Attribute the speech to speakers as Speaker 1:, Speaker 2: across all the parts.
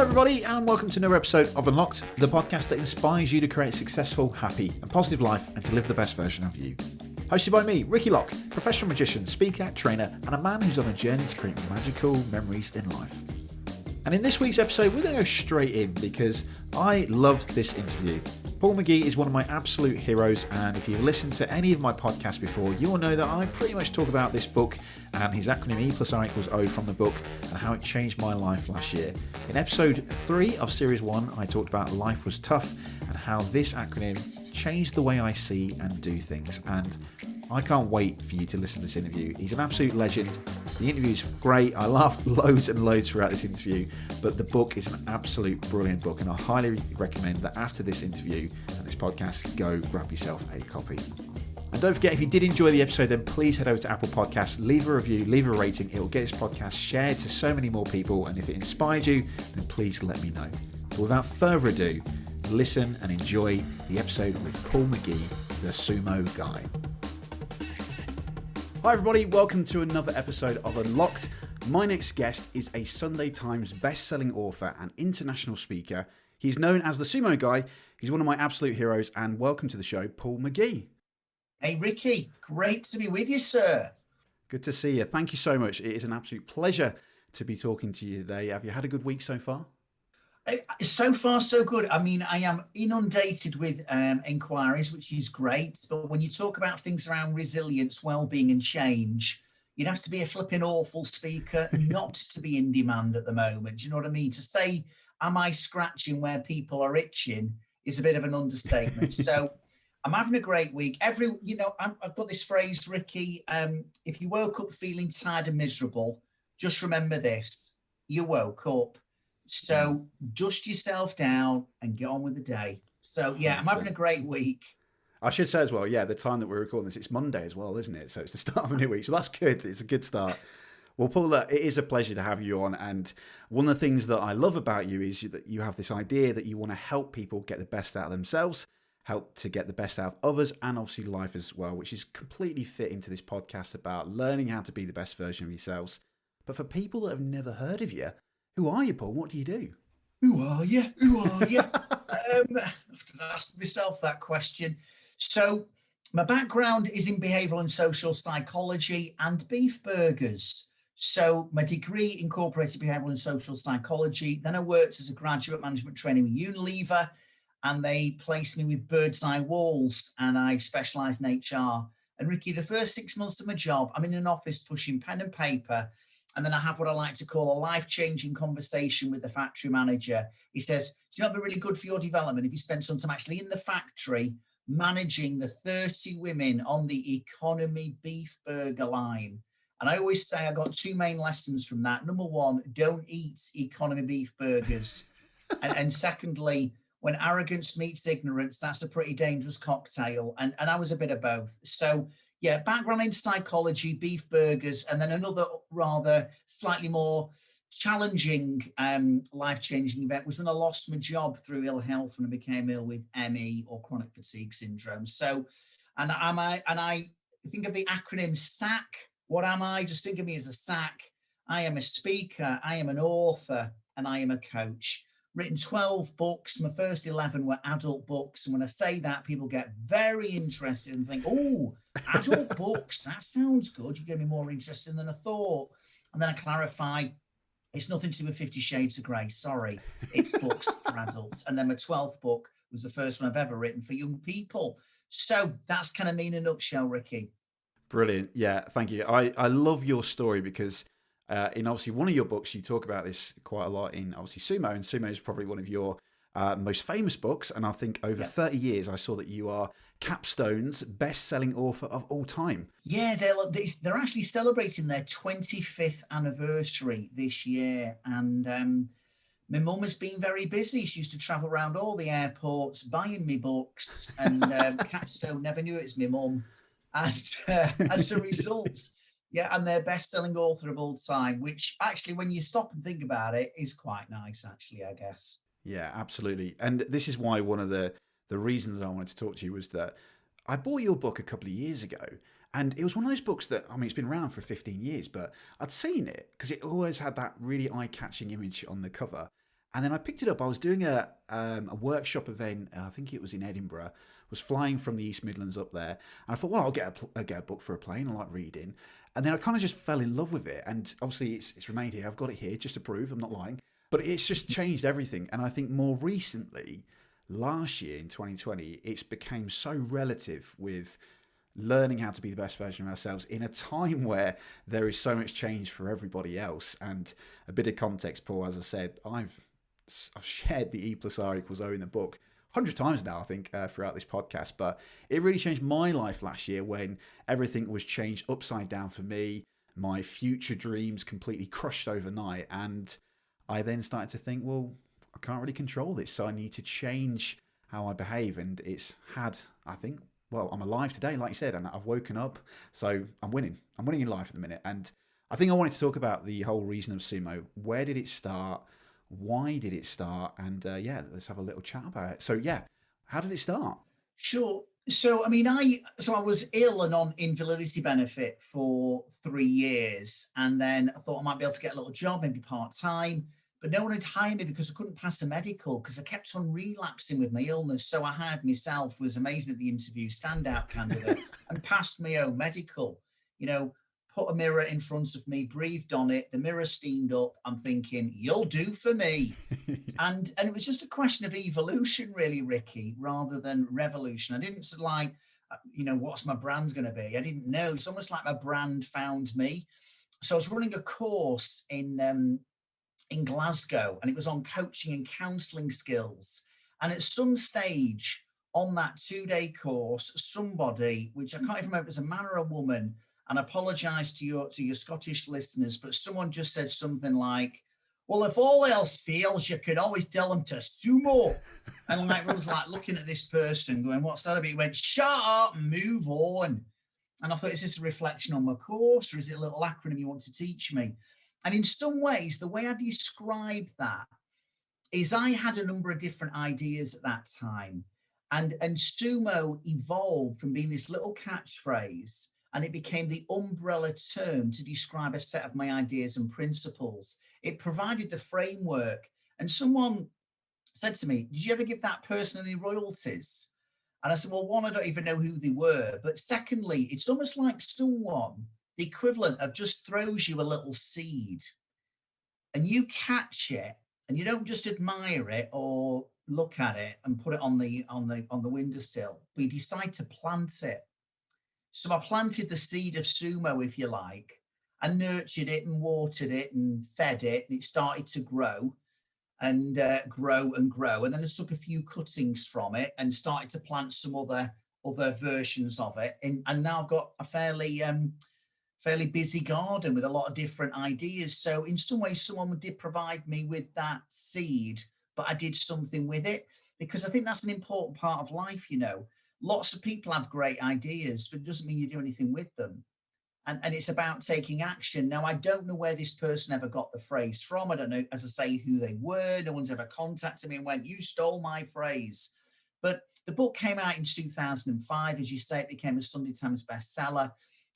Speaker 1: everybody, and welcome to another episode of Unlocked, the podcast that inspires you to create a successful, happy, and positive life and to live the best version of you. Hosted by me, Ricky Locke, professional magician, speaker, trainer, and a man who's on a journey to create magical memories in life. And in this week's episode, we're going to go straight in because I loved this interview. Paul McGee is one of my absolute heroes, and if you've listened to any of my podcasts before, you'll know that I pretty much talk about this book and his acronym E+R=O from the book and how it changed my life last year. In episode 3 of series 1, I talked about life was tough and how this acronym changed the way I see and do things, and I can't wait for you to listen to this interview. He's an absolute legend. The interview is great. I laughed loads and loads throughout this interview, but the book is an absolute brilliant book, and I highly recommend that after this interview and this podcast, go grab yourself a copy. And don't forget, if you did enjoy the episode, then please head over to Apple Podcasts, leave a review, leave a rating. It will get this podcast shared to so many more people, and if it inspired you, then please let me know. But without further ado, listen and enjoy the episode with Paul McGee, the Sumo Guy. Hi everybody, welcome to another episode of Unlocked. My next guest is a Sunday Times best-selling author and international speaker. He's known as the Sumo Guy. He's one of my absolute heroes, and welcome to the show, Paul McGee.
Speaker 2: Hey Ricky, great to be with you, sir.
Speaker 1: Good to see you. Thank you so much. It is an absolute pleasure to be talking to you today. Have you had a good week so far?
Speaker 2: So far, so good. I mean, I am inundated with inquiries, which is great. But when you talk about things around resilience, well-being and change, you'd have to be a flipping awful speaker not to be in demand at the moment. Do you know what I mean? To say, am I scratching where people are itching is a bit of an understatement. So I'm having a great week. I've got this phrase, Ricky, if you woke up feeling tired and miserable, just remember this, you woke up. So dust yourself down and get on with the day. So yeah, I'm having a great week.
Speaker 1: I should say as well, yeah, the time that we're recording this, it's Monday as well, isn't it? So it's the start of a new week. So that's good. It's a good start. Well, Paul, it is a pleasure to have you on. And one of the things that I love about you is that you have this idea that you want to help people get the best out of themselves, help to get the best out of others, and obviously life as well, which is completely fit into this podcast about learning how to be the best version of yourselves. But for people that have never heard of you, who are you, Paul? What do you do?
Speaker 2: Who are you? I've asked myself that question. So my background is in behavioural and social psychology and beef burgers. So my degree incorporated behavioural and social psychology. Then I worked as a graduate management trainee with Unilever, and they placed me with Bird's Eye Walls, and I specialised in HR. And Ricky, the first 6 months of my job, I'm in an office pushing pen and paper. And then I have what I like to call a life-changing conversation with the factory manager. He says, do you know what would be really good for your development if you spend some time actually in the factory managing the 30 women on the economy beef burger line? And I always say I got 2 main lessons from that. Number 1, don't eat economy beef burgers. and secondly, when arrogance meets ignorance, that's a pretty dangerous cocktail. And I was a bit of both. So yeah, background in psychology, beef burgers, and then another rather slightly more challenging, life-changing event was when I lost my job through ill health when I became ill with ME or chronic fatigue syndrome. So, and I think of the acronym SAC. What am I? Just think of me as a SAC. I am a speaker, I am an author, and I am a coach. Written 12 books. My first 11 were adult books. And when I say that, people get very interested and think, oh, adult books, that sounds good. You're going to be more interested than I thought. And then I clarify, it's nothing to do with 50 Shades of Grey. Sorry, it's books for adults. And then my 12th book was the first one I've ever written for young people. So that's kind of me in a nutshell, Ricky.
Speaker 1: Brilliant. Yeah, thank you. I love your story because in obviously one of your books, you talk about this quite a lot in obviously Sumo, and Sumo is probably one of your most famous books. And I think over 30 years, I saw that you are Capstone's best-selling author of all time.
Speaker 2: Yeah, they're actually celebrating their 25th anniversary this year. And my mum has been very busy. She used to travel around all the airports buying me books, and Capstone never knew it was my mum. And as a result, yeah, I'm their best-selling author of all time, which actually, when you stop and think about it, is quite nice, actually, I guess.
Speaker 1: Yeah, absolutely. And this is why one of the reasons I wanted to talk to you was that I bought your book a couple of years ago, and it was one of those books that, I mean, it's been around for 15 years, but I'd seen it because it always had that really eye-catching image on the cover. And then I picked it up. I was doing a workshop event. I think it was in Edinburgh. Was flying from the East Midlands up there, and I thought, well, I'll get a book for a plane. I like reading, and then I kind of just fell in love with it. And obviously, it's remained here. I've got it here just to prove I'm not lying. But it's just changed everything. And I think more recently, last year in 2020, it's became so relative with learning how to be the best version of ourselves in a time where there is so much change for everybody else. And a bit of context, Paul, as I said, I've shared the E plus R equals O in the book 100 times now, I think, throughout this podcast. But it really changed my life last year when everything was changed upside down for me. My future dreams completely crushed overnight. And I then started to think, well, I can't really control this. So I need to change how I behave. And it's had, I think, well, I'm alive today, like you said, and I've woken up. So I'm winning. I'm winning in life at the minute. And I think I wanted to talk about the whole reason of Sumo. Where did it start? Why did it start? And yeah, let's have a little chat about it. So yeah, how did it start?
Speaker 2: Sure. So, I mean, I was ill and on invalidity benefit for 3 years, and then I thought I might be able to get a little job, maybe part time. But no one would hire me because I couldn't pass a medical because I kept on relapsing with my illness. So I hired myself, was amazing at the interview, standout candidate, and passed my own medical. You know, put a mirror in front of me, breathed on it, the mirror steamed up. I'm thinking, you'll do for me. And it was just a question of evolution, really, Ricky, rather than revolution. I didn't sort of like, what's my brand going to be? I didn't know. It's almost like my brand found me. So I was running a course in Glasgow, and it was on coaching and counselling skills. And at some stage on that 2-day course, somebody, which I can't even remember, it was a man or a woman, and I apologise to your Scottish listeners, but someone just said something like, well, if all else fails, you can always tell them to sumo. And like, I was like looking at this person going, what's that about? He went, shut up and move on. And I thought, is this a reflection on my course, or is it a little acronym you want to teach me? And in some ways, the way I describe that is I had a number of different ideas at that time. And sumo evolved from being this little catchphrase, and it became the umbrella term to describe a set of my ideas and principles. It provided the framework. And someone said to me, did you ever give that person any royalties? And I said, well, one, I don't even know who they were. But secondly, it's almost like someone, the equivalent of just throws you a little seed and you catch it, and you don't just admire it or look at it and put it on the windowsill, but you decide to plant it. So I planted the seed of sumo, if you like, and nurtured it and watered it and fed it, and it started to grow and grow and grow. And then I took a few cuttings from it and started to plant some other versions of it. And now I've got a fairly busy garden with a lot of different ideas. So in some ways, someone did provide me with that seed, but I did something with it, because I think that's an important part of life. Lots of people have great ideas, but it doesn't mean you do anything with them. And it's about taking action. Now, I don't know where this person ever got the phrase from. I don't know, as I say, who they were. No one's ever contacted me and went, you stole my phrase. But the book came out in 2005. As you say, it became a Sunday Times bestseller.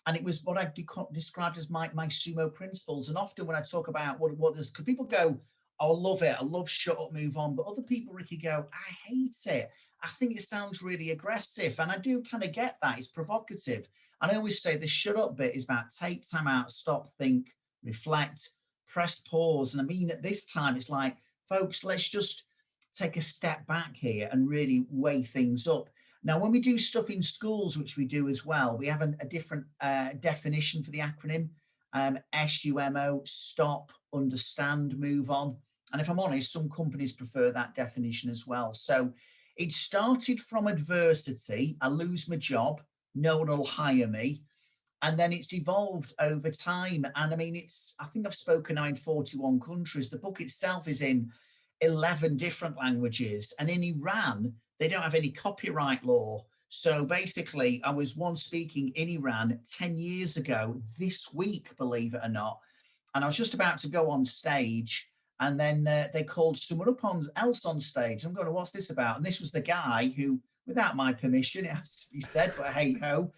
Speaker 2: And it was what I described as my sumo principles. And often when I talk about what is, because people go, oh, I love it. I love shut up, move on. But other people, Ricky, go, I hate it. I think it sounds really aggressive. And I do kind of get that. It's provocative. And I always say the shut up bit is about take time out, stop, think, reflect, press pause. And I mean, at this time, it's like, folks, let's just take a step back here and really weigh things up. Now, when we do stuff in schools, which we do as well, we have a different definition for the acronym, S.U.M.O, stop, understand, move on. And if I'm honest, some companies prefer that definition as well. So it started from adversity. I lose my job. No one will hire me. And then it's evolved over time. And I mean, I think I've spoken now in 41 countries. The book itself is in 11 different languages. And in Iran, they don't have any copyright law. So basically, I was once speaking in Iran 10 years ago this week, believe it or not. And I was just about to go on stage. And then they called someone else on stage. I'm going, what's this about? And this was the guy who, without my permission, it has to be said, but hey ho,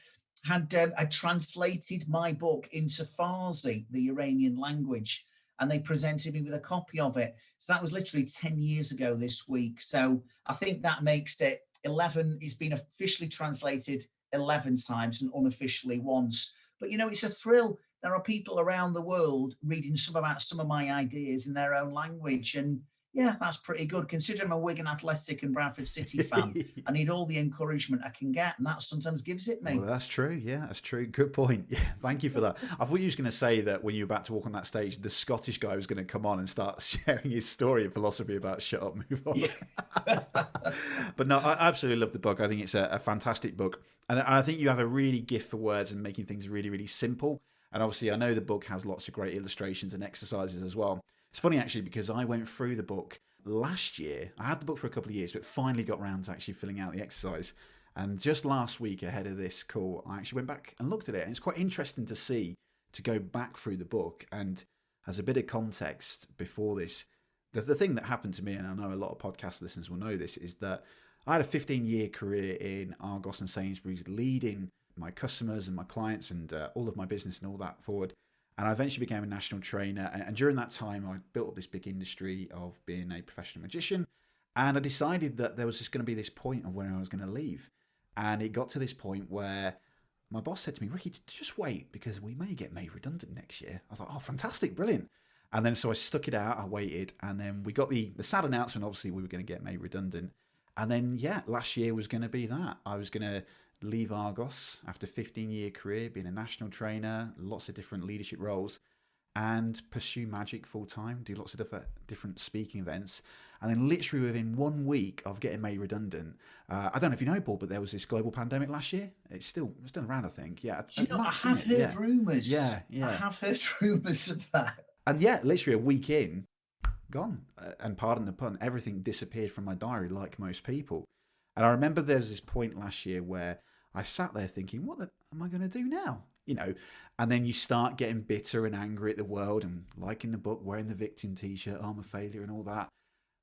Speaker 2: had translated my book into Farsi, the Iranian language. and they presented me with a copy of it. So that was literally 10 years ago this week. So I think that makes it 11. It's been officially translated 11 times and unofficially once. But, it's a thrill. There are people around the world reading some of my ideas in their own language. And yeah, that's pretty good. Considering I'm a Wigan Athletic and Bradford City fan, I need all the encouragement I can get, and that sometimes gives it me.
Speaker 1: Well, that's true. Yeah, that's true. Good point. Yeah, thank you for that. I thought you was going to say that when you were about to walk on that stage, the Scottish guy was going to come on and start sharing his story and philosophy about shut up, move on. Yeah. But no, I absolutely love the book. I think it's a fantastic book. And I think you have a really gift for words and making things really, really simple. And obviously, I know the book has lots of great illustrations and exercises as well. It's funny, actually, because I went through the book last year. I had the book for a couple of years, but finally got around to actually filling out the exercise. And just last week, ahead of this call, I actually went back and looked at it. And it's quite interesting to go back through the book. And as a bit of context before this, the thing that happened to me, and I know a lot of podcast listeners will know this, is that I had a 15-year career in Argos and Sainsbury's, leading my customers and my clients and all of my business and all that forward. And I eventually became a national trainer. And during that time, I built up this big industry of being a professional magician. And I decided that there was just going to be this point of when I was going to leave. And it got to this point where my boss said to me, Ricky, just wait, because we may get made redundant next year. I was like, oh, fantastic, brilliant. And then so I stuck it out, I waited. And then we got the sad announcement, obviously, we were going to get made redundant. And then, yeah, last year was going to be that. I was going to leave Argos after a 15-year career, being a national trainer, lots of different leadership roles, and pursue magic full time, do lots of different speaking events. And then literally within 1 week of getting made redundant, I don't know if you know, Paul, but there was this global pandemic last year. It's still around, I think. Yeah.
Speaker 2: I have heard rumours.
Speaker 1: Yeah.
Speaker 2: I have heard rumours of that.
Speaker 1: And yeah, literally a week in, gone. And pardon the pun, everything disappeared from my diary like most people. And I remember there was this point last year where I sat there thinking, what am I going to do now? And then you start getting bitter and angry at the world and liking the book, wearing the victim t-shirt, I'm a failure and all that.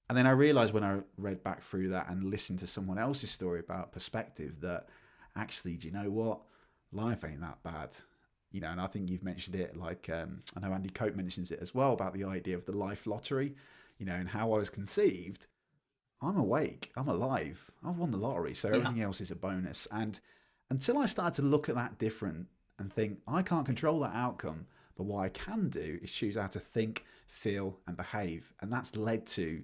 Speaker 1: And then I realized when I read back through that and listened to someone else's story about perspective that actually, do you know what? Life ain't that bad. And I think you've mentioned it, like I know Andy Cope mentions it as well, about the idea of the life lottery, and how I was conceived. I'm awake, I'm alive, I've won the lottery, so everything else is a bonus. And until I started to look at that different and think, I can't control that outcome, but what I can do is choose how to think, feel, and behave. And that's led to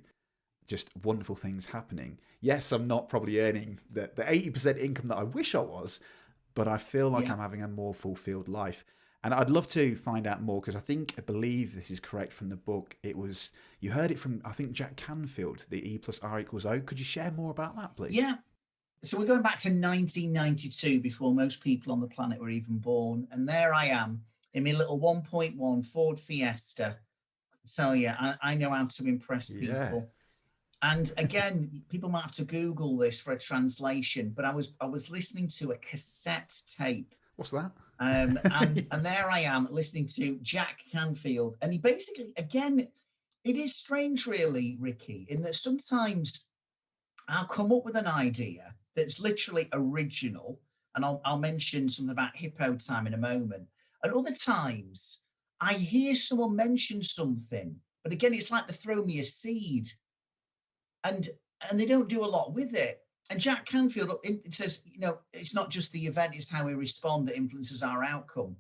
Speaker 1: just wonderful things happening. Yes, I'm not probably earning the 80% income that I wish I was, but I feel like I'm having a more fulfilled life. And I'd love to find out more, because I believe this is correct from the book. You heard it from, I think, Jack Canfield, the E plus R equals O. Could you share more about that, please?
Speaker 2: Yeah. So we're going back to 1992, before most people on the planet were even born. And there I am in my little 1.1 Ford Fiesta. I tell you, I know how to impress people. Yeah. And again, people might have to Google this for a translation, but I was listening to a cassette tape.
Speaker 1: What's that?
Speaker 2: And there I am listening to Jack Canfield. And he basically, again, it is strange, really, Ricky, in that sometimes I'll come up with an idea that's literally original, and I'll mention something about hippo time in a moment. And other times I hear someone mention something, but again, it's like they throw me a seed, and they don't do a lot with it. And Jack Canfield, it says, it's not just the event, it's how we respond that influences our outcome.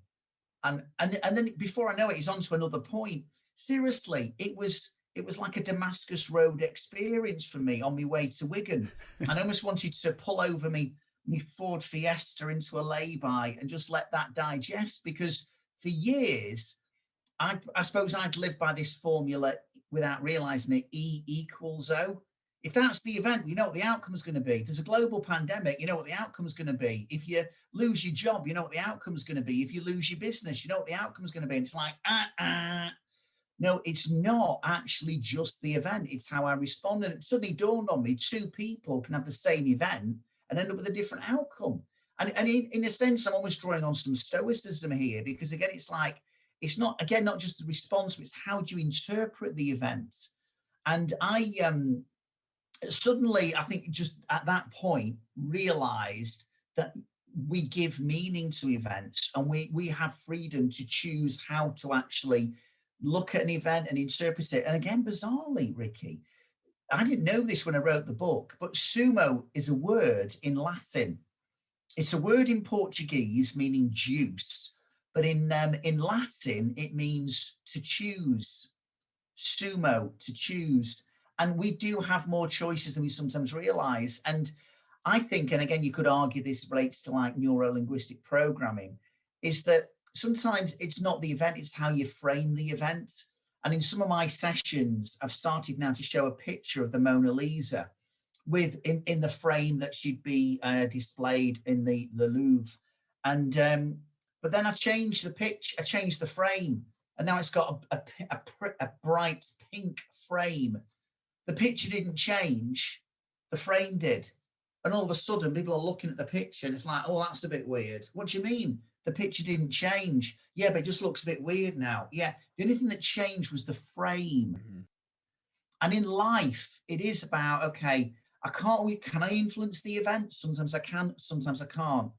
Speaker 2: And then before I know it, he's on to another point. Seriously, it was like a Damascus Road experience for me on my way to Wigan. And I almost wanted to pull over me Ford Fiesta into a lay-by and just let that digest, because for years, I suppose I'd lived by this formula without realizing it, E equals O. If that's the event, you know what the outcome is going to be. If there's a global pandemic, you know what the outcome is going to be. If you lose your job, you know what the outcome is going to be. If you lose your business, you know what the outcome is going to be. And it's like, No, it's not actually just the event. It's how I respond. And it suddenly dawned on me, two people can have the same event and end up with a different outcome. And in a sense, I'm almost drawing on some stoicism here, because again, it's like, it's not just the response, but it's how do you interpret the event. And I suddenly, I think just at that point, realized that we give meaning to events, and we have freedom to choose how to actually look at an event and interpret it. And again, bizarrely, Ricky, I didn't know this when I wrote the book, but sumo is a word in Latin. It's a word in Portuguese meaning juice, but in Latin it means to choose. Sumo, to choose, and we do have more choices than we sometimes realize. And I think, and again, you could argue this relates to like neuro-linguistic programming, is that sometimes it's not the event, it's how you frame the event. And in some of my sessions, I've started now to show a picture of the Mona Lisa with in the frame that should be displayed in the Louvre. And but then I changed the pitch, I changed the frame, and now it's got a bright pink frame. The picture didn't change, the frame did. And all of a sudden, people are looking at the picture and it's like, oh, that's a bit weird. What do you mean? The picture didn't change. Yeah, but it just looks a bit weird now. Yeah, the only thing that changed was the frame. Mm-hmm. And in life, it is about, okay, can I influence the event? Sometimes I can, sometimes I can't.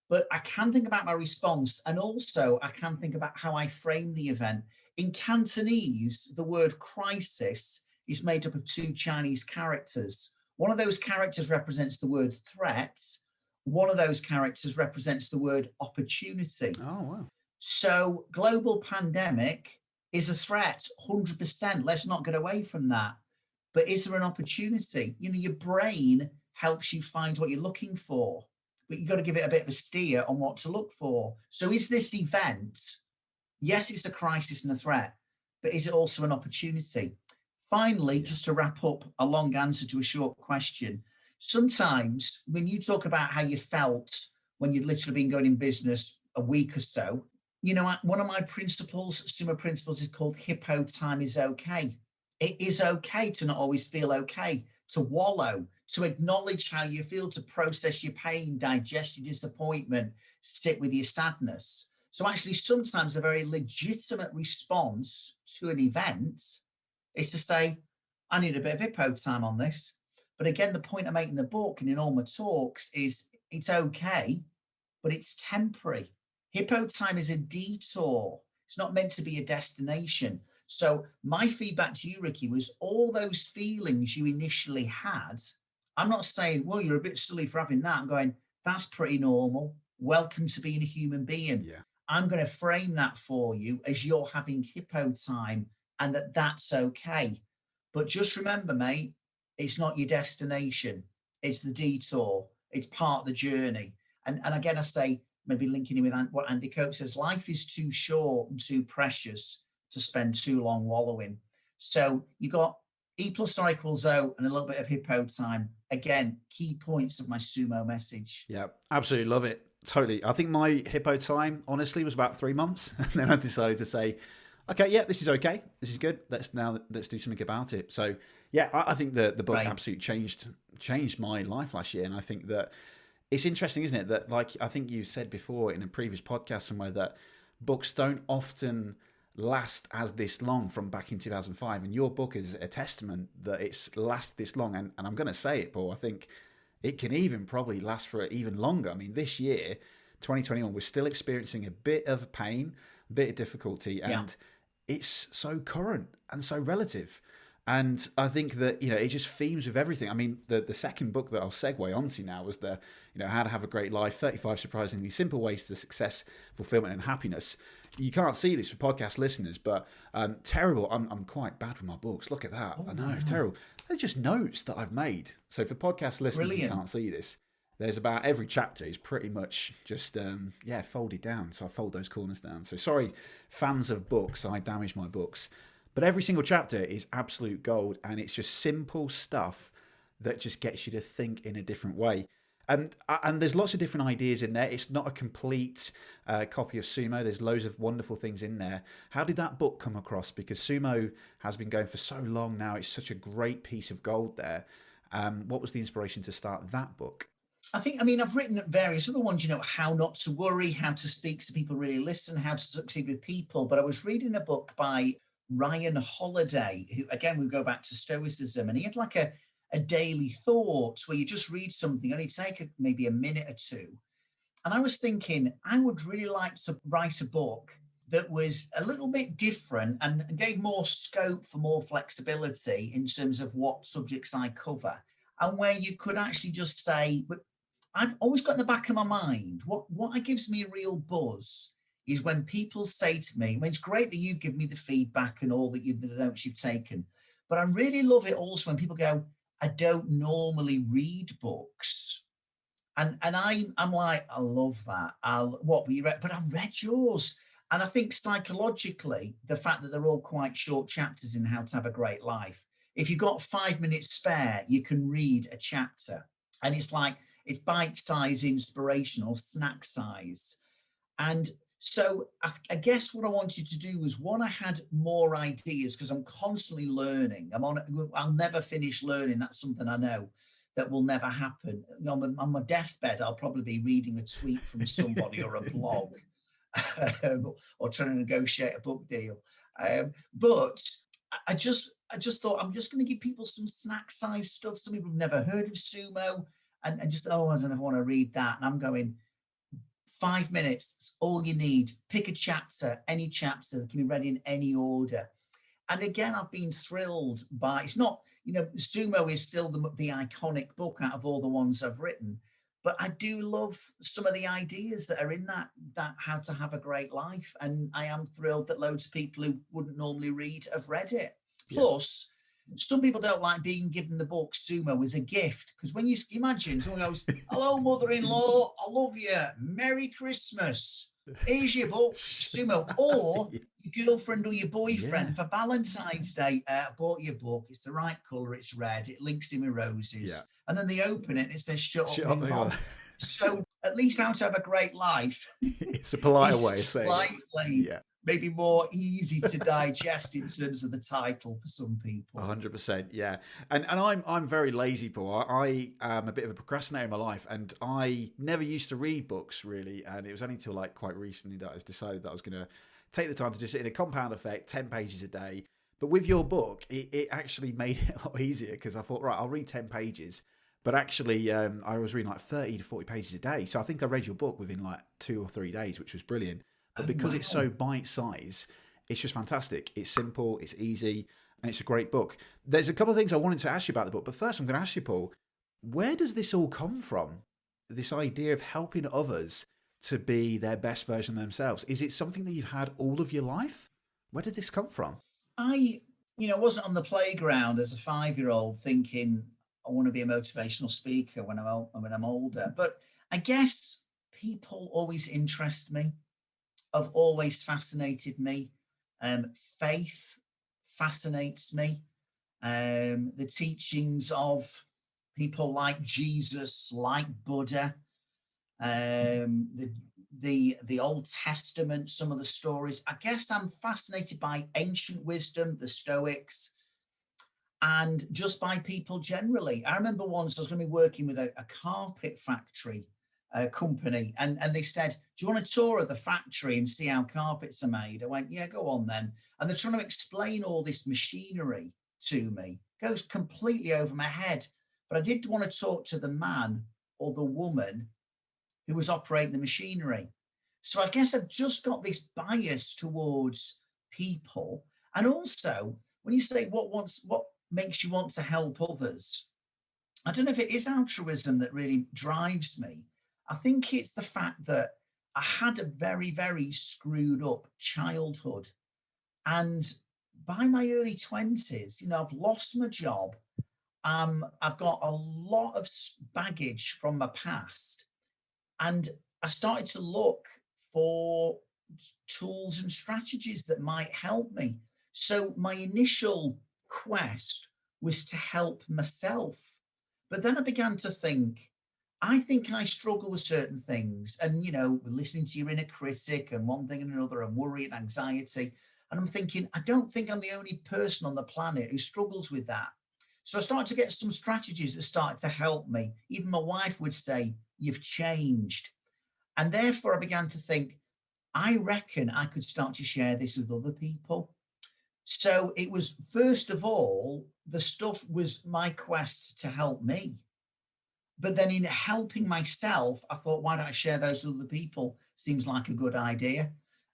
Speaker 2: But I can think about my response, and also I can think about how I frame the event. In Cantonese, the word crisis is made up of two Chinese characters. One of those characters represents the word threat. One of those characters represents the word opportunity.
Speaker 1: Oh, wow.
Speaker 2: So global pandemic is a threat, 100%. Let's not get away from that. But is there an opportunity? You know, your brain helps you find what you're looking for, but you've got to give it a bit of a steer on what to look for. So is this event, yes, it's a crisis and a threat, but is it also an opportunity? Finally, just to wrap up a long answer to a short question, sometimes when you talk about how you felt when you'd literally been going in business a week or so, you know, one of my principles, Sumo principles, is called hippo time is okay. It is okay to not always feel okay, to wallow, to acknowledge how you feel, to process your pain, digest your disappointment, sit with your sadness. So actually, sometimes a very legitimate response to an event is to say, I need a bit of hippo time on this. But again, the point I make in the book and in all my talks is it's okay, but it's temporary. Hippo time is a detour. It's not meant to be a destination. So my feedback to you, Ricky, was all those feelings you initially had. I'm not saying, well, you're a bit silly for having that. I'm going, that's pretty normal. Welcome to being a human being.
Speaker 1: Yeah.
Speaker 2: I'm going to frame that for you as you're having hippo time, and that's okay. But just remember, mate, it's not your destination. It's the detour. It's part of the journey. And again, I say, maybe linking in with what Andy Cope says, life is too short and too precious to spend too long wallowing. So you got E plus R equals O and a little bit of hippo time. Again, key points of my sumo message.
Speaker 1: Yeah, absolutely love it. Totally. I think my hippo time, honestly, was about 3 months. And then I decided to say, okay, yeah, this is okay. This is good. Let's do something about it. So yeah, I think the book absolutely changed my life last year. And I think that it's interesting, isn't it? That, like, I think you said before in a previous podcast somewhere, that books don't often last as this long from back in 2005. And your book is a testament that it's lasted this long. And I'm going to say it, Paul, I think it can even probably last for even longer. I mean, this year, 2021, we're still experiencing a bit of pain, a bit of difficulty, and it's so current and so relative. And I think that, you know, it just themes with everything. I mean, the second book that I'll segue onto now was the, you know, How to Have a Great Life, 35 Surprisingly Simple Ways to Success, Fulfillment and Happiness. You can't see this for podcast listeners, but terrible. I'm quite bad with my books. Look at that. I know, terrible. They're just notes that I've made. So for podcast listeners who can't see this, there's about every chapter is pretty much just, folded down. So I fold those corners down. So sorry, fans of books, I damage my books. But every single chapter is absolute gold, and it's just simple stuff that just gets you to think in a different way. And there's lots of different ideas in there. It's not a complete copy of Sumo. There's loads of wonderful things in there. How did that book come across? Because Sumo has been going for so long now. It's such a great piece of gold there. What was the inspiration to start that book?
Speaker 2: I've written various other ones, you know, how not to worry, how to speak so people really listen, how to succeed with people. But I was reading a book by Ryan Holiday, who, again, we go back to Stoicism, and he had like a daily thought where you just read something, only take maybe a minute or two. And I was thinking, I would really like to write a book that was a little bit different and gave more scope for more flexibility in terms of what subjects I cover, and where you could actually just say, but I've always got in the back of my mind, what gives me a real buzz is when people say to me, I mean, it's great that you've given me the feedback and all the notes you've taken, but I really love it also when people go, I don't normally read books. And I'm like, I love that. What were you read? But I read yours. And I think psychologically, the fact that they're all quite short chapters in How to Have a Great Life, if you've got 5 minutes spare, you can read a chapter. And it's like, it's bite-size, inspirational, snack size. And so I guess what I wanted to do was, one, I had more ideas because I'm constantly learning. I'll never finish learning. That's something I know that will never happen. On my deathbed, I'll probably be reading a tweet from somebody or a blog, or trying to negotiate a book deal. But I just thought, I'm just going to give people some snack size stuff. Some people have never heard of Sumo, and just, oh, I don't know if I want to read that. And I'm going, 5 minutes, it's all you need. Pick a chapter, any chapter that can be read in any order. And again, I've been thrilled by, it's not, Sumo is still the iconic book out of all the ones I've written, but I do love some of the ideas that are in that How to Have a Great Life. And I am thrilled that loads of people who wouldn't normally read have read it. Plus, some people don't like being given the book Sumo as a gift, because when you imagine someone goes, hello, mother-in-law, I love you, Merry Christmas, here's your book, Sumo, or your girlfriend or your boyfriend for Valentine's Day, I bought your book, it's the right color, it's red, it links in with roses, and then they open it and it says shut up, move on. So at least How to Have a Great Life,
Speaker 1: it's a politer way of saying
Speaker 2: slightly maybe more easy to digest in terms of the title for some people.
Speaker 1: 100%, yeah. And I'm very lazy, Paul. I am a bit of a procrastinator in my life, and I never used to read books really. And it was only until like quite recently that I decided that I was going to take the time to just, in a compound effect, 10 pages a day. But with your book, it actually made it a lot easier, because I thought, right, I'll read 10 pages. But actually, I was reading like 30 to 40 pages a day. So I think I read your book within like 2 or 3 days, which was brilliant. But because it's so bite-size, it's just fantastic. It's simple, it's easy, and it's a great book. There's a couple of things I wanted to ask you about the book, but first I'm going to ask you, Paul, where does this all come from? This idea of helping others to be their best version of themselves. Is it something that you've had all of your life? Where did this come from?
Speaker 2: I wasn't on the playground as a 5-year-old thinking I want to be a motivational speaker when I'm older. But I guess people always interest me, have always fascinated me. Faith fascinates me. The teachings of people like Jesus, like Buddha, the Old Testament, some of the stories. I guess I'm fascinated by ancient wisdom, the Stoics, and just by people generally. I remember once I was going to be working with a carpet factory company, and they said, do you want a tour of the factory and see how carpets are made? I went, yeah, go on then. And they're trying to explain all this machinery to me. It goes completely over my head. But I did want to talk to the man or the woman who was operating the machinery. So I guess I've just got this bias towards people. And also, when you say what makes you want to help others, I don't know if it is altruism that really drives me. I think it's the fact that I had a very, very screwed up childhood. And by my early 20s, I've lost my job. I've got a lot of baggage from my past. And I started to look for tools and strategies that might help me. So my initial quest was to help myself. But then I began to think, I think I struggle with certain things. And, listening to your inner critic and one thing and another, and worry and anxiety. And I'm thinking, I don't think I'm the only person on the planet who struggles with that. So I started to get some strategies that started to help me. Even my wife would say, you've changed. And therefore I began to think, I reckon I could start to share this with other people. So it was, first of all, the stuff was my quest to help me. But then in helping myself, I thought, why don't I share those with other people? Seems like a good idea.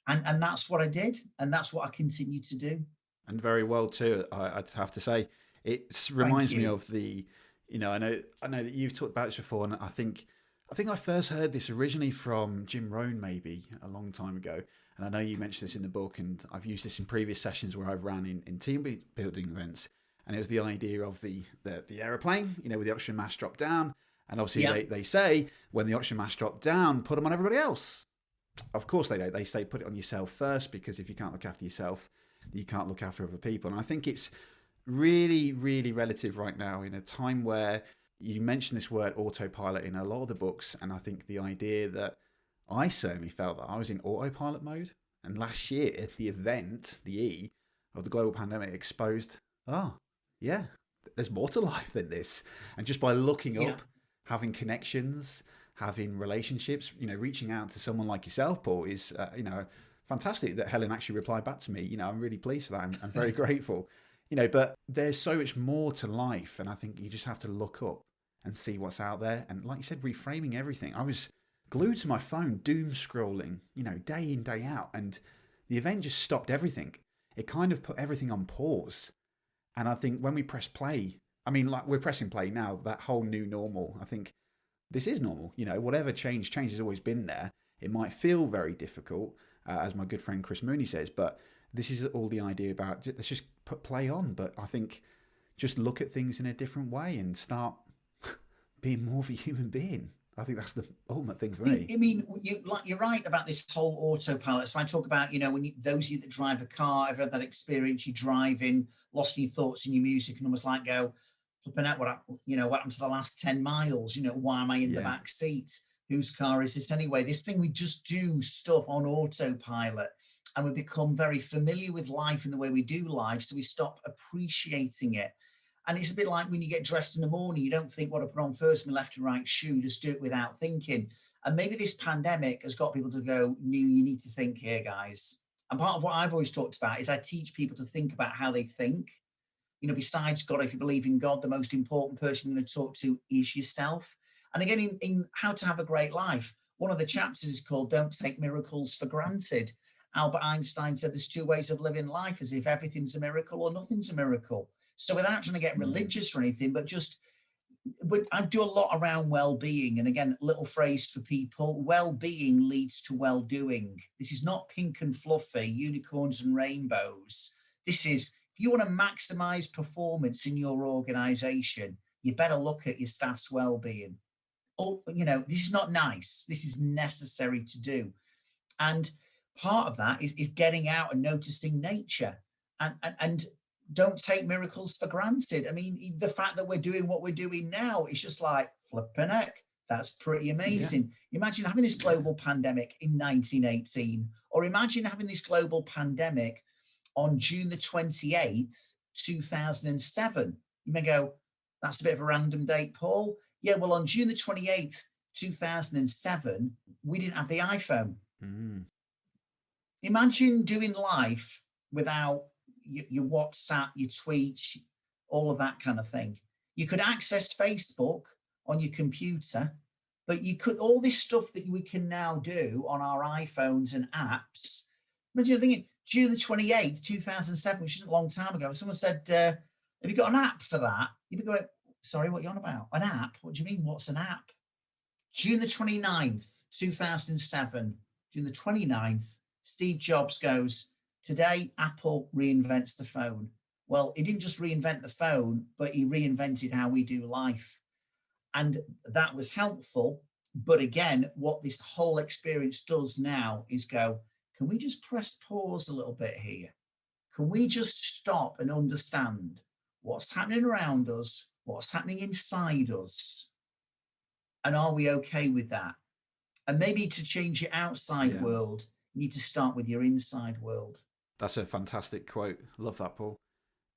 Speaker 2: And that's what I did, and that's what I continue to do.
Speaker 1: And very well too. I'd have to say, it
Speaker 2: Thank
Speaker 1: reminds me
Speaker 2: you.
Speaker 1: of the, I know that you've talked about this before, and I think I first heard this originally from Jim Rohn maybe a long time ago, and I know you mentioned this in the book, and I've used this in previous sessions where I've ran in team building events, and it was the idea of the aeroplane, with the oxygen mask drop down, and obviously
Speaker 2: Yeah,
Speaker 1: they say when the oxygen mask drop down, put them on everybody else. Of course they don't. They say put it on yourself first, because if you can't look after yourself, you can't look after other people. And I think it's really, really relative right now in a time where you mention this word autopilot in a lot of the books. And I think the idea that I certainly felt that I was in autopilot mode. And last year, the event, the E of the global pandemic exposed, oh, yeah, there's more to life than this. And just by looking
Speaker 2: yeah.
Speaker 1: up, having connections, having relationships, reaching out to someone like yourself, Paul, is, fantastic that Helen actually replied back to me. I'm really pleased for that. I'm very grateful. But there's so much more to life, and I think you just have to look up and see what's out there. And like you said, reframing everything. I was glued to my phone, doom scrolling, day in, day out, and the event just stopped everything. It kind of put everything on pause. And I think when we press play, I mean, like we're pressing play now, that whole new normal, I think this is normal. Whatever change has always been there. It might feel very difficult, as my good friend Chris Mooney says, but this is all the idea about let's just put play on. But I think just look at things in a different way and start being more of a human being. I think that's the ultimate thing for me.
Speaker 2: I mean, you're right about this whole autopilot. So I talk about, when those of you that drive a car, I've had that experience. You driving, lost your thoughts in your music, and almost like go, flipping out what happened to the last 10 miles? Why am I in the
Speaker 1: Yeah.
Speaker 2: back seat? Whose car is this anyway? This thing, we just do stuff on autopilot, and we become very familiar with life and the way we do life, so we stop appreciating it. And it's a bit like when you get dressed in the morning, you don't think what I put on first, my left and right shoe, just do it without thinking. And maybe this pandemic has got people to go, no, you need to think here, guys. And part of what I've always talked about is I teach people to think about how they think. Besides God, if you believe in God, the most important person you're going to talk to is yourself. And again, in How to Have a Great Life, one of the chapters is called Don't Take Miracles for Granted. Albert Einstein said there's two ways of living life, as if everything's a miracle or nothing's a miracle. So without trying to get religious or anything, but I do a lot around well-being. And again, little phrase for people, well-being leads to well-doing. This is not pink and fluffy, unicorns and rainbows. This is, if you want to maximize performance in your organization, you better look at your staff's well-being. This is not nice. This is necessary to do. And part of that is getting out and noticing nature. And don't take miracles for granted. I mean, the fact that we're doing what we're doing now is just like flipping heck. That's pretty amazing. Yeah. Imagine having this global pandemic in 1918, or imagine having this global pandemic on June the 28th, 2007. You may go, that's a bit of a random date, Paul. Yeah, well, on June the 28th, 2007, we didn't have the iPhone. Imagine doing life without your WhatsApp, your tweets, all of that kind of thing. You could access Facebook on your computer, but you could, all this stuff that we can now do on our iPhones and apps. Imagine thinking, June the 28th, 2007, which is a long time ago, someone said, have you got an app for that? You'd be going, sorry, what are you on about? An app? What do you mean, what's an app? June the 29th, 2007, June the 29th, Steve Jobs goes, today, Apple reinvents the phone. Well, he didn't just reinvent the phone, but he reinvented how we do life. And that was helpful. But again, what this whole experience does now is go, can we just press pause a little bit here? Can we just stop and understand what's happening around us, what's happening inside us? And are we okay with that? And maybe to change your outside world, you need to start with your inside world.
Speaker 1: That's a fantastic quote. Love that, Paul.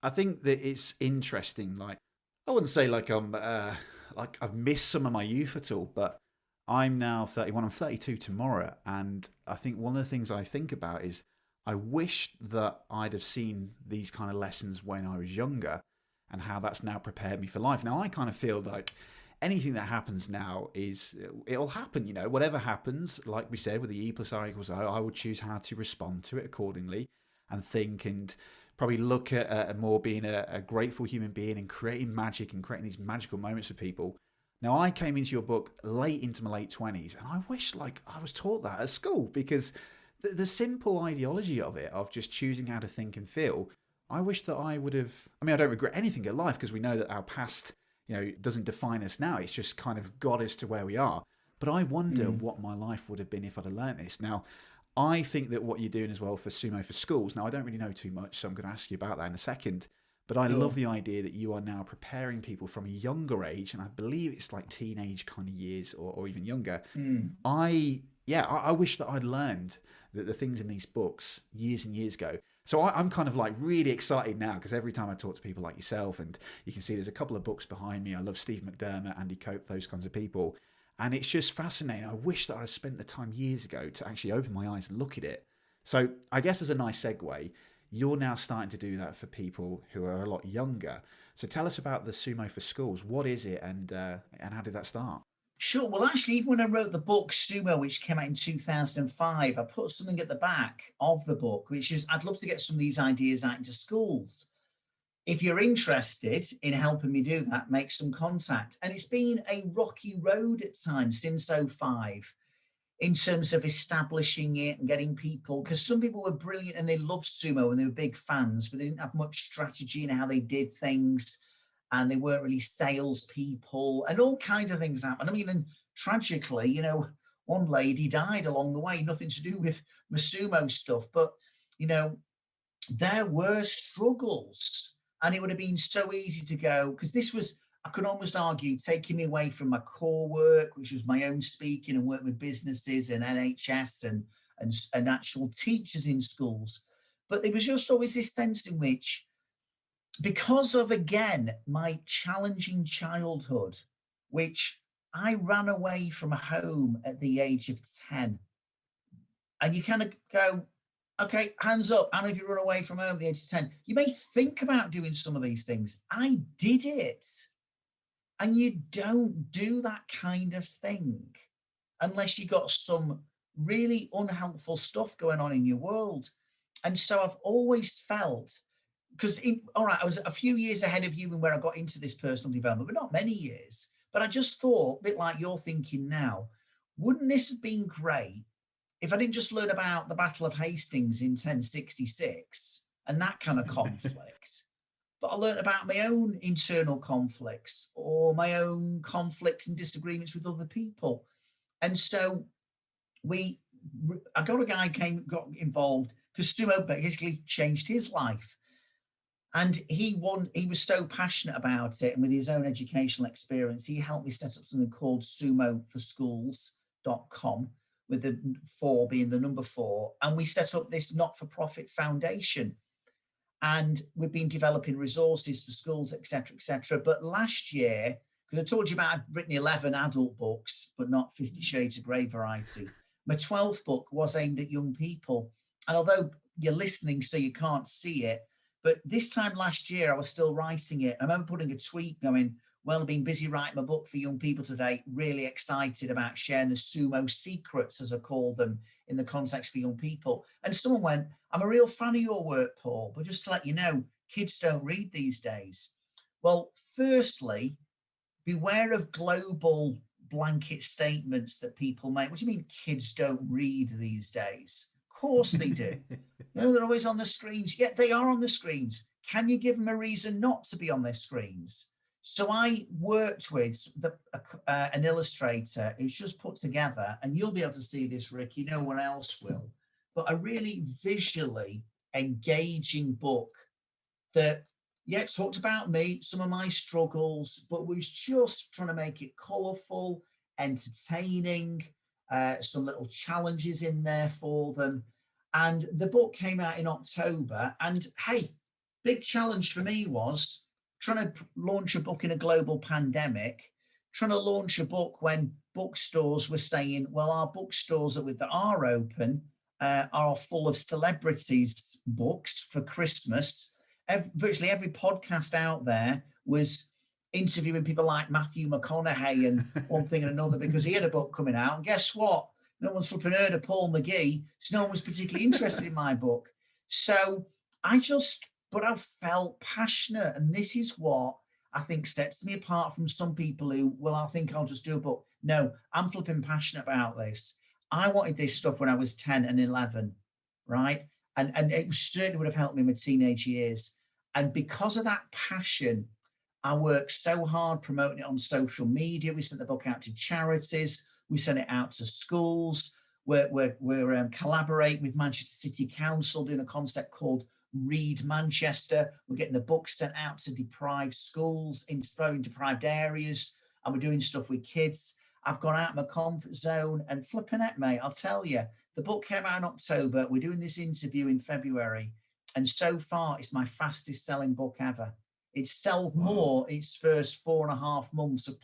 Speaker 1: I think that it's interesting. Like, I wouldn't say like I've missed some of my youth at all, but I'm now 31. I'm 32 tomorrow, and I think one of the things I think about is I wish that I'd have seen these kind of lessons when I was younger, and how that's now prepared me for life. Now I kind of feel like anything that happens now it'll happen, whatever happens, like we said, with the E plus R equals O, I would choose how to respond to it accordingly and think and probably look at more being a grateful human being and creating magic and creating these magical moments for people. Now, I came into your book late into my late 20s, and I wish like I was taught that at school, because the simple ideology of it, of just choosing how to think and feel, I wish that I would have. I mean, I don't regret anything in life, because we know that our past, doesn't define us now. It's just kind of got us to where we are. But I wonder what my life would have been if I'd have learned this. Now, I think that what you're doing as well for Sumo for schools, now I don't really know too much, so I'm going to ask you about that in a second. But I love the idea that you are now preparing people from a younger age, and I believe it's like teenage kind of years or even younger. I wish that I'd learned the things in these books years and years ago. So I'm kind of like really excited now, because every time I talk to people like yourself, and you can see there's a couple of books behind me. I love Steve McDermott, Andy Cope, those kinds of people. And it's just fascinating. I wish that I'd spent the time years ago to actually open my eyes and look at it. So I guess as a nice segue, you're now starting to do that for people who are a lot younger. So tell us about the Sumo for Schools. What is it, and how did that start?
Speaker 2: Sure. Well, actually, even when I wrote the book Sumo, which came out in 2005, I put something at the back of the book, which is I'd love to get some of these ideas out into schools. If you're interested in helping me do that, make some contact. And it's been a rocky road at times since '05 in terms of establishing it and getting people, because some people were brilliant and they loved Sumo and they were big fans, but they didn't have much strategy in how they did things, and they weren't really salespeople, and all kinds of things happened. I mean, and tragically, one lady died along the way, nothing to do with my Sumo stuff, but there were struggles, and it would have been so easy to go, because this was, I could almost argue, taking me away from my core work, which was my own speaking and work with businesses and NHS and actual teachers in schools. But there was just always this sense in which, because of, again, my challenging childhood, which I ran away from home at the age of 10. And you kind of go, okay, hands up. How many of you run away from home at the age of 10? You may think about doing some of these things. I did it. And you don't do that kind of thing unless you got some really unhelpful stuff going on in your world. And so I've always felt, because all right, I was a few years ahead of you in where I got into this personal development, but not many years. But I just thought, a bit like you're thinking now, wouldn't this have been great if I didn't just learn about the Battle of Hastings in 1066 and that kind of conflict, but I learned about my own internal conflicts or my own conflicts and disagreements with other people. And so I got a guy got involved because Sumo basically changed his life. And he was so passionate about it, and with his own educational experience, he helped me set up something called sumoforschools.com, with the 4 being the number 4. And we set up this not-for-profit foundation. And we've been developing resources for schools, et cetera, But last year, because I told you about I'd written 11 adult books, but not 50 Shades of Grey variety, my 12th book was aimed at young people. And although you're listening so you can't see it, but this time last year, I was still writing it. I remember putting a tweet going, well, I've been busy writing my book for young people today, really excited about sharing the Sumo secrets, as I call them, in the context for young people. And someone went, I'm a real fan of your work, Paul, but just to let you know, kids don't read these days. Well, firstly, beware of global blanket statements that people make. What do you mean kids don't read these days? Of course they do. They're always on the screens. Yeah, they are on the screens. Can you give them a reason not to be on their screens? So I worked with an illustrator who's just put together, and you'll be able to see this, Ricky, no one else will, but a really visually engaging book that, talked about me, some of my struggles, but was just trying to make it colourful, entertaining, some little challenges in there for them. And the book came out in October. And hey, big challenge for me was trying to launch a book in a global pandemic, trying to launch a book when bookstores were saying, well, our bookstores that are open are full of celebrities' books for Christmas. Virtually every podcast out there was interviewing people like Matthew McConaughey and one thing and another because he had a book coming out. And guess what? No one's flipping heard of Paul McGee, so no one was particularly interested in my book. So but I felt passionate, and this is what I think sets me apart from some people who, well, I think I'll just do a book. No, I'm flipping passionate about this. I wanted this stuff when I was 10 and 11, right? And it certainly would have helped me in my teenage years. And because of that passion, I worked so hard promoting it on social media. We sent the book out to charities. We sent it out to schools. We're collaborating with Manchester City Council, doing a concept called Read Manchester. We're getting the book sent out to deprived schools in deprived areas, and we're doing stuff with kids. I've gone out of my comfort zone and flipping it, mate. I'll tell you, the book came out in October. We're doing this interview in February, and so far, it's my fastest selling book ever. It's sold more its first 4.5 months of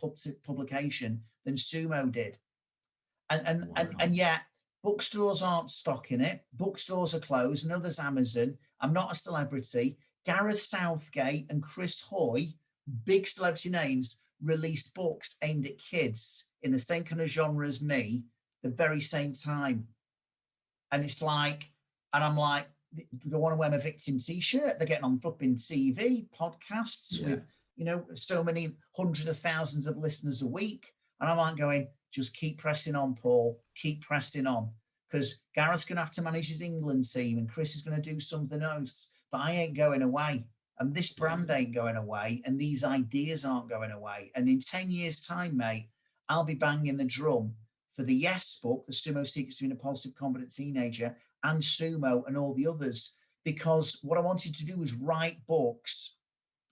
Speaker 2: publication than Sumo did. And yet bookstores aren't stocking it. Bookstores are closed, and others Amazon. I'm not a celebrity. Gareth Southgate and Chris Hoy, big celebrity names, released books aimed at kids in the same kind of genre as me, the very same time. And it's like, and I'm like, do I want to wear my victim t-shirt? They're getting on flipping TV, podcasts with, so many hundreds of thousands of listeners a week. And I'm like going, just keep pressing on, Paul, keep pressing on. Because Gareth's going to have to manage his England team and Chris is going to do something else. But I ain't going away. And this brand ain't going away. And these ideas aren't going away. And in 10 years' time, mate, I'll be banging the drum for the Yes book, The Sumo Secrets of Being a Positive, Confident Teenager, and Sumo and all the others. Because what I wanted to do was write books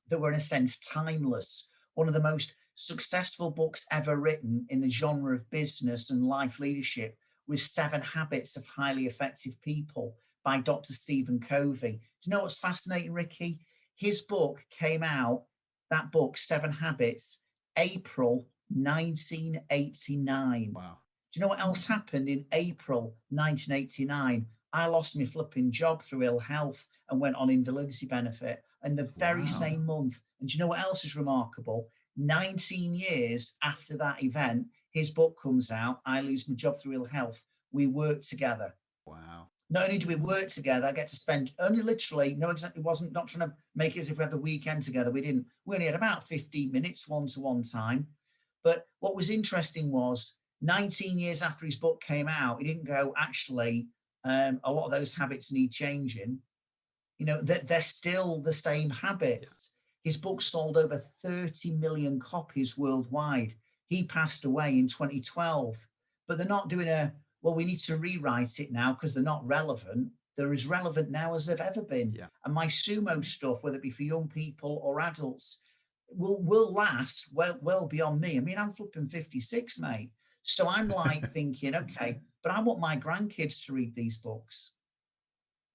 Speaker 2: that were, in a sense, timeless. One of the most successful books ever written in the genre of business and life leadership was 7 Habits of Highly Effective People by Dr. Stephen Covey. Do you know what's fascinating, Ricky? His book came out, that book, 7 Habits, April 1989.
Speaker 1: Wow.
Speaker 2: Do you know what else happened in April 1989? I lost my flipping job through ill health and went on invalidity benefit in the very same month. And do you know what else is remarkable? 19 years after that event, his book comes out, I Lose My Job Through Ill Health. We work together.
Speaker 1: Wow.
Speaker 2: Not only do we work together, I get to spend only literally, no, exactly, wasn't not trying to make it as if we had the weekend together. We didn't. We only had about 15 minutes one-to-one time. But what was interesting was 19 years after his book came out, he didn't go, actually, a lot of those habits need changing. That they're still the same habits. Yeah. His book sold over 30 million copies worldwide. He passed away in 2012, but they're not doing we need to rewrite it now because they're not relevant. They're as relevant now as they've ever been. Yeah. And my Sumo stuff, whether it be for young people or adults, will last well beyond me. I mean, I'm flipping 56, mate. So I'm like thinking, okay, but I want my grandkids to read these books.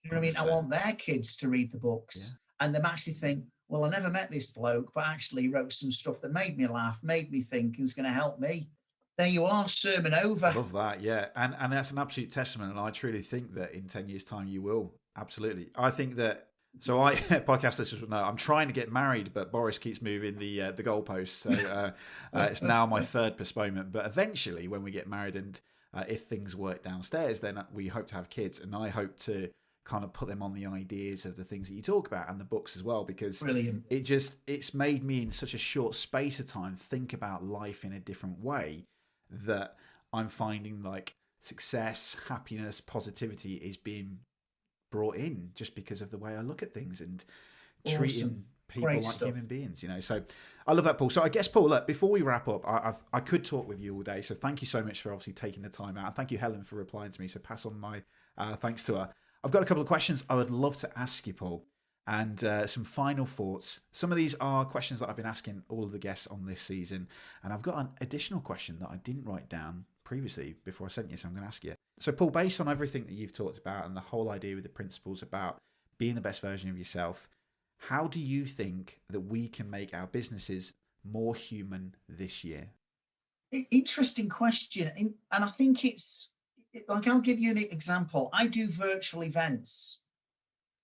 Speaker 2: You know what I mean? I want their kids to read the books and them actually think, well, I never met this bloke, but actually wrote some stuff that made me laugh, made me think, and is going to help me. There you are, sermon over.
Speaker 1: I love that, yeah. And that's an absolute testament. And I truly think that in 10 years' time, you will. Absolutely. I think that, so podcast listeners will know, I'm trying to get married, but Boris keeps moving the goalposts. So it's now my 3rd postponement. But eventually, when we get married and if things work downstairs, then we hope to have kids. And I hope to kind of put them on the ideas of the things that you talk about and the books as well, because
Speaker 2: brilliant.
Speaker 1: It's made me in such a short space of time think about life in a different way that I'm finding like success, happiness, positivity is being brought in just because of the way I look at things and treating people like human beings, So I love that, Paul. So I guess, Paul, look, before we wrap up, I could talk with you all day. So thank you so much for obviously taking the time out. And thank you, Helen, for replying to me. So pass on my thanks to her. I've got a couple of questions I would love to ask you, Paul, and some final thoughts. Some of these are questions that I've been asking all of the guests on this season. And I've got an additional question that I didn't write down previously before I sent you, so I'm going to ask you. So, Paul, based on everything that you've talked about and the whole idea with the principles about being the best version of yourself, how do you think that we can make our businesses more human this year?
Speaker 2: Interesting question. And I think it's, like, I'll give you an example. I do virtual events.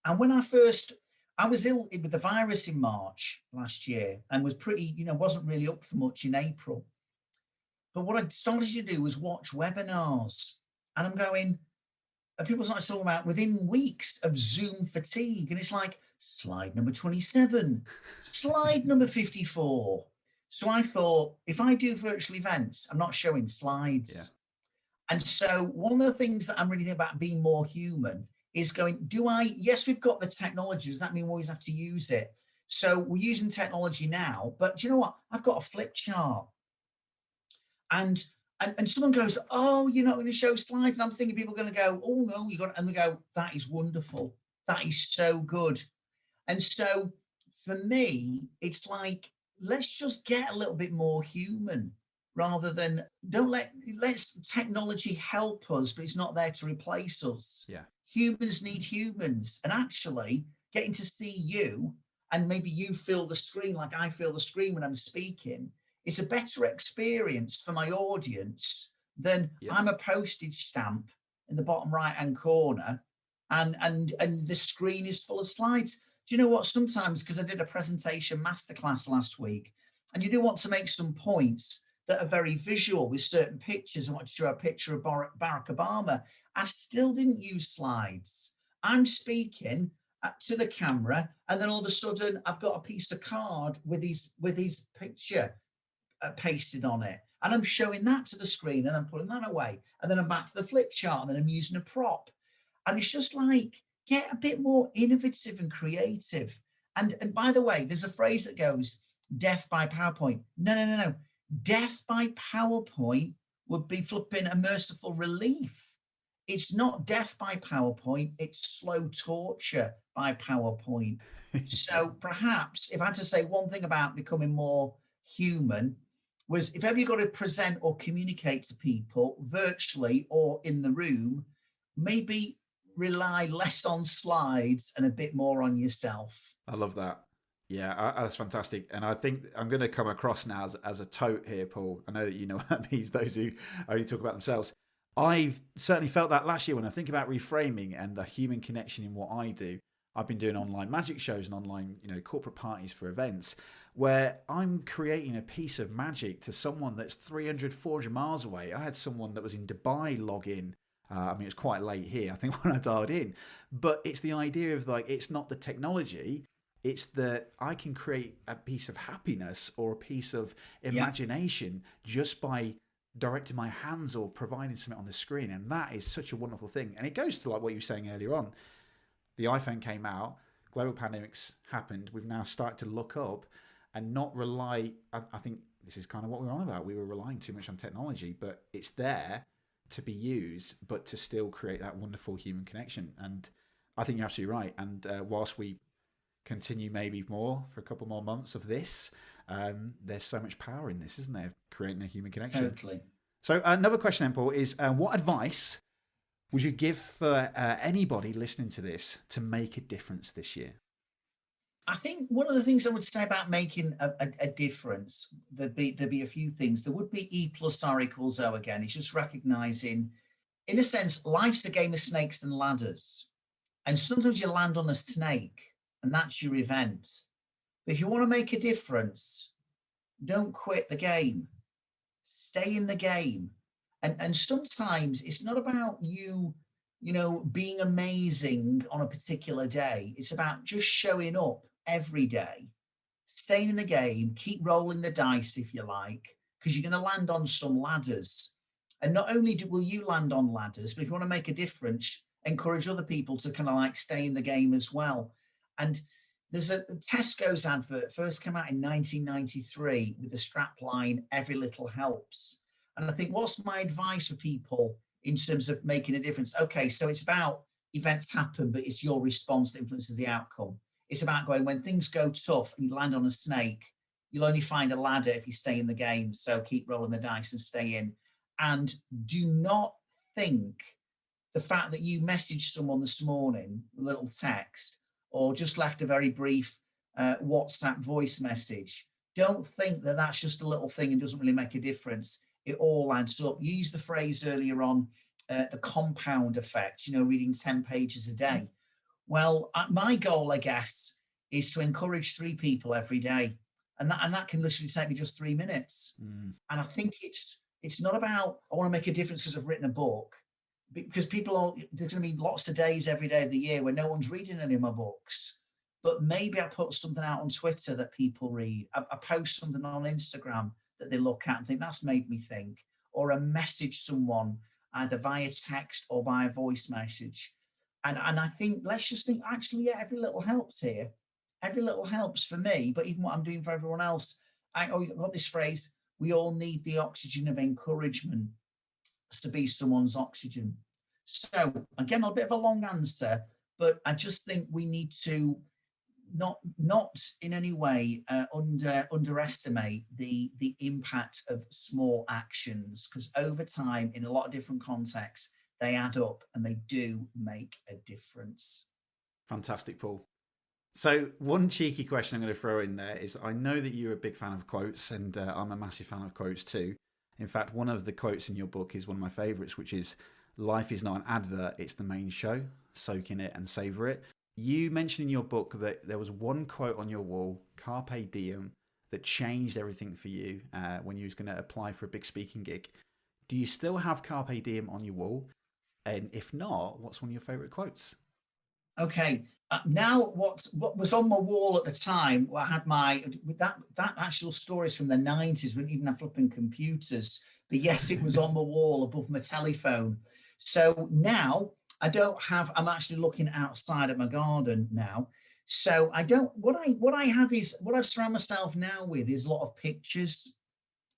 Speaker 2: And when I first, I was ill with the virus in March last year and was pretty, wasn't really up for much in April. But what I started to do was watch webinars. And I'm going, and people started talking about within weeks of Zoom fatigue. And it's like slide number 27, slide number 54. So I thought, if I do virtual events, I'm not showing slides.
Speaker 1: Yeah.
Speaker 2: And so one of the things that I'm really thinking about being more human is going, yes, we've got the technology. Does that mean we always have to use it? So we're using technology now, but do you know what? I've got a flip chart. And someone goes, oh, you're not going to show slides. And I'm thinking people are going to go, oh no, you got, and they go, that is wonderful. That is so good. And so for me, it's like, let's just get a little bit more human rather than let's technology help us, but it's not there to replace us.
Speaker 1: Yeah.
Speaker 2: Humans need humans. And actually getting to see you, and maybe you feel the screen like I feel the screen when I'm speaking, it's a better experience for my audience than I'm a postage stamp in the bottom right hand corner and the screen is full of slides. Do you know what? Sometimes, because I did a presentation masterclass last week, and you do want to make some points that are very visual with certain pictures. I want to show a picture of Barack Obama. I still didn't use slides. I'm speaking to the camera, and then all of a sudden I've got a piece of card with his picture pasted on it, and I'm showing that to the screen, and I'm putting that away, and then I'm back to the flip chart, and then I'm using a prop. And it's just like, get a bit more innovative and creative. And by the way, there's a phrase that goes, death by PowerPoint. No. Death by PowerPoint would be flipping a merciful relief. It's not death by PowerPoint, it's slow torture by PowerPoint. So perhaps if I had to say one thing about becoming more human, was if ever you've got to present or communicate to people virtually or in the room, maybe rely less on slides and a bit more on yourself.
Speaker 1: I love that. Yeah, that's fantastic. And I think I'm going to come across now as a tote here, Paul. I know that you know what that means, those who only talk about themselves. I've certainly felt that last year when I think about reframing and the human connection in what I do. I've been doing online magic shows and online, corporate parties for events where I'm creating a piece of magic to someone that's 300, 400 miles away. I had someone that was in Dubai log in. It was quite late here, I think, when I dialed in. But it's the idea of like, it's not the technology. It's that I can create a piece of happiness or a piece of imagination just by directing my hands or providing something on the screen. And that is such a wonderful thing. And it goes to like what you were saying earlier on. The iPhone came out, global pandemics happened. We've now started to look up and not rely. I think this is kind of what we're on about. We were relying too much on technology, but it's there to be used, but to still create that wonderful human connection. And I think you're absolutely right. And whilst we continue maybe more for a couple more months of this, there's so much power in this, isn't there? Creating a human connection.
Speaker 2: Totally.
Speaker 1: So another question then, Paul, is what advice would you give for anybody listening to this to make a difference this year?
Speaker 2: I think one of the things I would say about making a difference, there'd be a few things. There would be E plus R equals O again. It's just recognizing, in a sense, life's a game of snakes and ladders. And sometimes you land on a snake and that's your event. But if you want to make a difference, don't quit the game. Stay in the game. And sometimes it's not about you being amazing on a particular day. It's about just showing up every day, staying in the game, keep rolling the dice if you like, because you're going to land on some ladders. And not only will you land on ladders, but if you want to make a difference, encourage other people to kind of like stay in the game as well. And there's a Tesco's advert, first came out in 1993 with the strap line, "Every little helps." And I think, what's my advice for people in terms of making a difference? Okay, so it's about events happen, but it's your response that influences the outcome. It's about going, when things go tough and you land on a snake, you'll only find a ladder if you stay in the game. So keep rolling the dice and stay in. And do not think the fact that you messaged someone this morning, a little text, or just left a very brief WhatsApp voice message, don't think that that's just a little thing and doesn't really make a difference. It all adds up. You used the phrase earlier on, the compound effect, reading 10 pages a day. Well, my goal, I guess, is to encourage 3 people every day. And that can literally take me just 3 minutes. And I think it's not about, I want to make a difference because I've written a book, because there's going to be lots of days every day of the year where no one's reading any of my books. But maybe I put something out on Twitter that people read. I post something on Instagram that they look at and think that's made me think, or a message someone either via text or by a voice message. And I think, let's just think, actually, yeah, every little helps here. Every little helps for me, but even what I'm doing for everyone else. I've got this phrase, we all need the oxygen of encouragement to be someone's oxygen. So again, a bit of a long answer, but I just think we need to not in any way underestimate the impact of small actions, because over time, in a lot of different contexts, they add up and they do make a difference.
Speaker 1: Fantastic, Paul. So one cheeky question I'm going to throw in there is, I know that you're a big fan of quotes, and I'm a massive fan of quotes too. In fact, one of the quotes in your book is one of my favorites, which is, life is not an advert, it's the main show. Soak in it and savor it. You mentioned in your book that there was one quote on your wall, Carpe Diem, that changed everything for you when you was going to apply for a big speaking gig. Do you still have Carpe Diem on your wall? And if not, what's one of your favorite quotes?
Speaker 2: Okay, now what was on my wall at the time, I had that actual stories from the 90s, we didn't even have flipping computers, but yes, it was on the wall above my telephone. So now I don't have, I'm actually looking outside at my garden now. So I don't, what I have is, what I've surrounded myself now with is a lot of pictures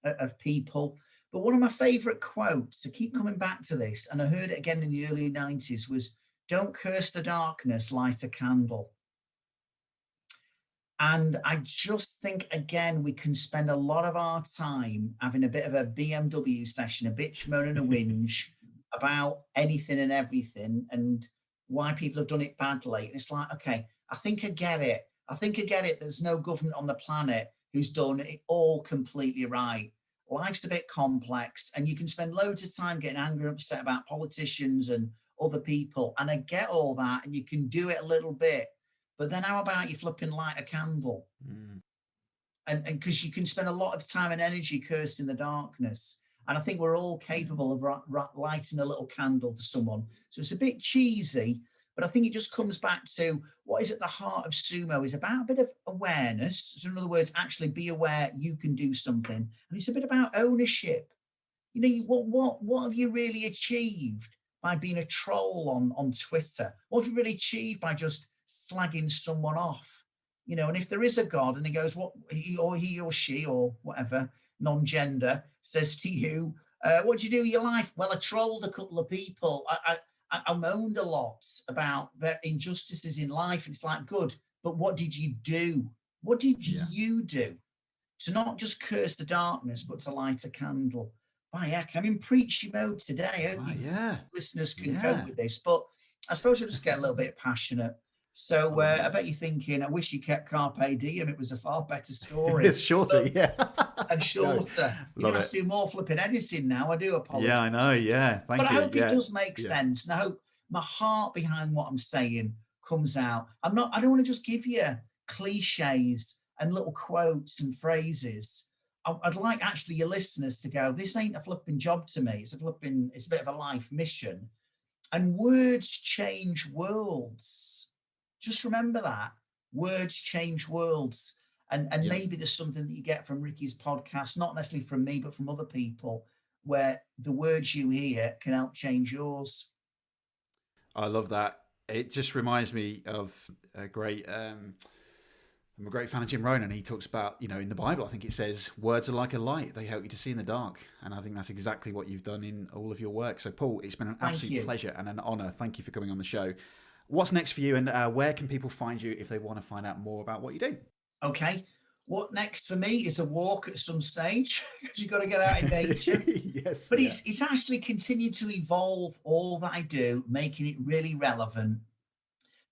Speaker 2: of people. But one of my favorite quotes, I keep coming back to this, and I heard it again in the early 90s, was, don't curse the darkness, light a candle. And I just think, again, we can spend a lot of our time having a bit of a BMW session, a bitch, moan and a whinge about anything and everything and why people have done it badly. And it's like, okay, I think I get it. There's no government on the planet who's done it all completely right. Life's a bit complex, and you can spend loads of time getting angry and upset about politicians and other people. And I get all that, and you can do it a little bit. But then how about you flipping light a candle? And because you can spend a lot of time and energy cursing the darkness. And I think we're all capable of lighting a little candle for someone. So it's a bit cheesy, but I think it just comes back to what is at the heart of Sumo is about a bit of awareness. So in other words, actually be aware you can do something. And it's a bit about ownership. You know, what have you really achieved by being a troll on Twitter? What have you really achieved by just slagging someone off? You know, and if there is a God and he goes, what he or she or whatever, non-gender, says to you, what do you do with your life? Well, I trolled a couple of people. I moaned a lot about the injustices in life. And it's like, good, but what did you do? What did you do? To not just curse the darkness, but to light a candle. By heck, I'm in preachy mode today. I hope listeners can cope with this, but I suppose you'll just get a little bit passionate. So I bet you're thinking, I wish you kept Carpe Diem. It was a far better story.
Speaker 1: It's shorter,
Speaker 2: and shorter. You have to do more flipping editing now. I do apologize.
Speaker 1: Yeah, I know. Yeah, thank you.
Speaker 2: But I hope it does make sense, and I hope my heart behind what I'm saying comes out. I don't want to just give you cliches and little quotes and phrases. I'd like actually your listeners to go, this ain't a flipping job to me. It's a bit of a life mission. And words change worlds. Just remember that. Words change worlds. And maybe there's something that you get from Ricky's podcast, not necessarily from me, but from other people, where the words you hear can help change yours.
Speaker 1: I love that. It just reminds me of a great... I'm a great fan of Jim Rohn, and he talks about, you know, in the Bible, I think it says, words are like a light. They help you to see in the dark. And I think that's exactly what you've done in all of your work. So, Paul, it's been an absolute pleasure and an honor. Thank you for coming on the show. What's next for you, and where can people find you if they want to find out more about what you do?
Speaker 2: Okay. What next for me is a walk at some stage, because you've got to get out in nature.
Speaker 1: Yes.
Speaker 2: But it's actually continued to evolve all that I do, making it really relevant.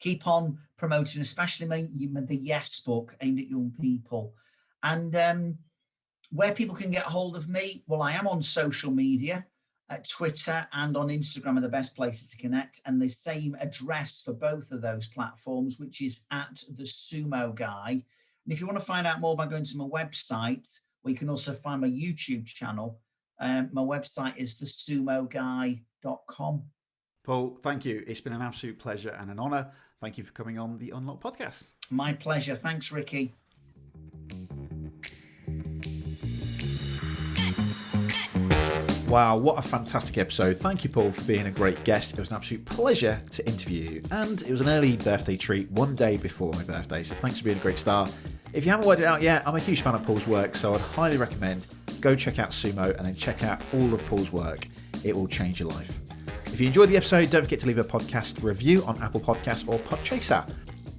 Speaker 2: Keep on promoting, especially the Yes book aimed at young people. And where people can get hold of me, well, I am on social media. Twitter and on Instagram are the best places to connect, and the same address for both of those platforms, which is at the Sumo Guy. And if you want to find out more by going to my website, or you can also find my YouTube channel. My website is thesumoguy.com.
Speaker 1: Paul, thank you. It's been an absolute pleasure and an honour. Thank you for coming on the Unlock podcast.
Speaker 2: My pleasure. Thanks, Ricky.
Speaker 1: Wow, what a fantastic episode. Thank you, Paul, for being a great guest. It was an absolute pleasure to interview you. And it was an early birthday treat, one day before my birthday. So thanks for being a great star. If you haven't worked it out yet, I'm a huge fan of Paul's work, so I'd highly recommend go check out Sumo and then check out all of Paul's work. It will change your life. If you enjoyed the episode, don't forget to leave a podcast review on Apple Podcasts or Podchaser.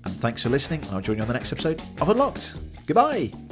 Speaker 1: And thanks for listening, and I'll join you on the next episode of Unlocked. Goodbye.